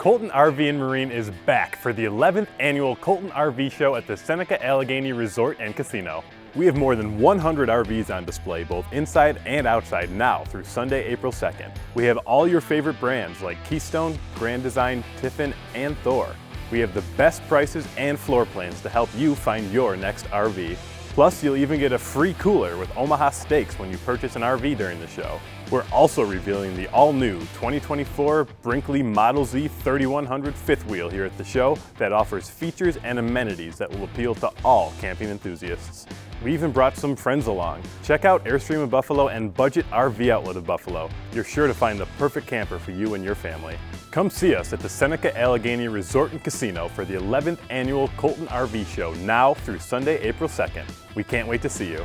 Colton RV and Marine is back for the 11th annual Colton RV show at the Seneca Allegheny Resort and Casino. We have more than 100 RVs on display both inside and outside now through Sunday, April 2nd. We have all your favorite brands like Keystone, Grand Design, Tiffin, and Thor. We have the best prices and floor plans to help you find your next RV. Plus, you'll even get a free cooler with Omaha Steaks when you purchase an RV during the show. We're also revealing the all-new 2024 BRINKLEY Model Z 3100 fifth wheel here at the show that offers features and amenities that will appeal to all camping enthusiasts. We even brought some friends along. Check out Airstream of Buffalo and Budget RV Outlet of Buffalo. You're sure to find the perfect camper for you and your family. Come see us at the Seneca Allegheny Resort and Casino for the 11th annual Colton RV show now through Sunday, April 2nd. We can't wait to see you.